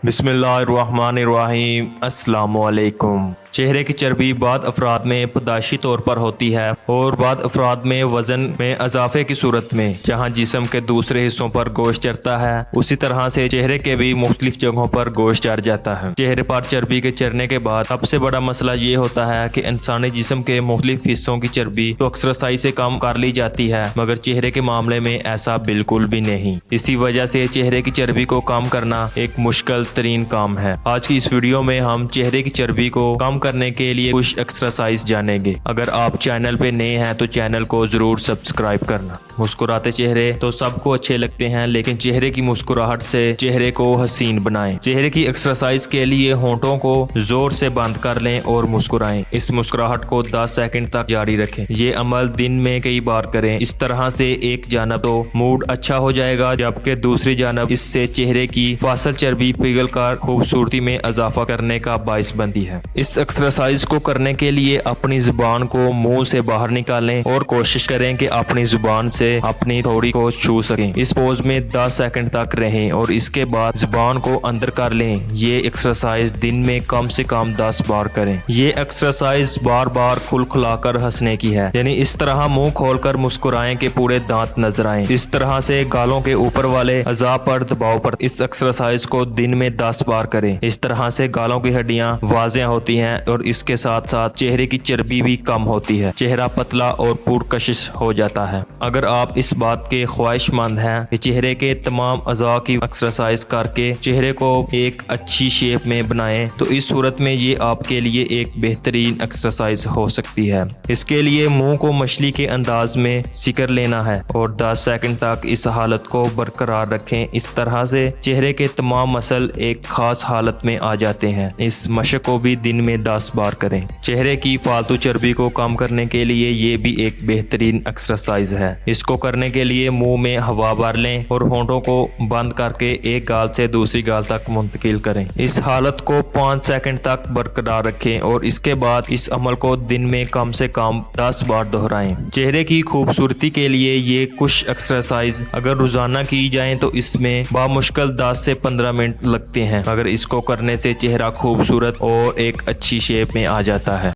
बिस्मिल्लाहिर्रहमानिर्रहीम अस्सलामुअलैकुम। चेहरे की चर्बी बाद अफराद में पैदाइशी तौर पर होती है और बाद अफराद में वजन में इजाफे की सूरत में जहाँ जिस्म के दूसरे हिस्सों पर गोश्त चढ़ता है, उसी तरह से चेहरे के भी मुख्तलिफ जगहों पर गोश्त चढ़ जाता है। चेहरे पर चर्बी के चढ़ने के बाद सबसे बड़ा मसला ये होता है कि इंसानी जिस्म के मुख्तलिफ हिस्सों की चर्बी तो एक्सरसाइज से कम कर ली जाती है, मगर चेहरे के मामले में ऐसा बिल्कुल भी नहीं। इसी वजह से चेहरे की चर्बी को कम करना एक मुश्किल तरीन काम है। आज की इस वीडियो में हम चेहरे की चर्बी को कम करने के लिए कुछ एक्सरसाइज जानेंगे। अगर आप चैनल पे नए हैं तो चैनल को जरूर सब्सक्राइब करना। मुस्कुराते चेहरे तो सबको अच्छे लगते हैं, लेकिन चेहरे की मुस्कुराहट से चेहरे को हसीन बनाएं। चेहरे की एक्सरसाइज के लिए होंठों को जोर से बंद कर लें और मुस्कुराएं। इस मुस्कुराहट को 10 सेकंड तक जारी रखें। ये अमल दिन में कई बार करें। इस तरह से एक जानब तो मूड अच्छा हो जाएगा, जबकि दूसरी जानब इससे चेहरे की फासल चर्बी पिघल कर खूबसूरती में इजाफा करने का बाइस बनती है। इस एक्सरसाइज को करने के लिए अपनी जुबान को मुंह से बाहर निकालें और कोशिश करें कि अपनी जुबान से अपनी थोड़ी को छू सकें। इस पोज में 10 सेकंड तक रहें और इसके बाद जुबान को अंदर कर लें। ये एक्सरसाइज दिन में कम से कम 10 बार करें। ये एक्सरसाइज बार बार खुलखुलाकर हंसने की है, यानी इस तरह मुंह खोलकर मुस्कुराएं कि पूरे दांत नजर आए। इस तरह से गालों के ऊपर वाले अज़ा पर दबाव पर इस एक्सरसाइज को दिन में 10 बार करें। इस तरह से गालों की हड्डियां वाज़ेह होती हैं और इसके साथ साथ चेहरे की चर्बी भी कम होती है। चेहरा पतला और पुरकशिश हो जाता है। अगर आप इस बात के ख्वाहिशमंद हैं कि चेहरे के तमाम अज़ा की एक्सरसाइज करके चेहरे को एक अच्छी शेप में बनाएं, तो इस सूरत में ये आपके लिए एक बेहतरीन एक्सरसाइज हो सकती है। इसके लिए मुंह को मछली के अंदाज में सिकर लेना है और 10 सेकंड तक इस हालत को बरकरार रखें। इस तरह से चेहरे के तमाम मसल एक खास हालत में आ जाते हैं। इस मशक को भी दिन में 10 बार करें। चेहरे की फालतू चर्बी को कम करने के लिए ये भी एक बेहतरीन एक्सरसाइज है। इसको करने के लिए मुंह में हवा भर लें और होंठों को बंद करके एक गाल से दूसरी गाल तक मुंतकिल करें। इस हालत को 5 सेकंड तक बरकरार रखें और इसके बाद इस अमल को दिन में कम से कम 10 बार दोहराएं। चेहरे की खूबसूरती के लिए ये कुछ एक्सरसाइज अगर रोजाना की जाएं तो इसमें बामुश्किल 10 से 15 मिनट लगते हैं, मगर इसको करने से चेहरा खूबसूरत और एक अच्छी शेप में आ जाता है।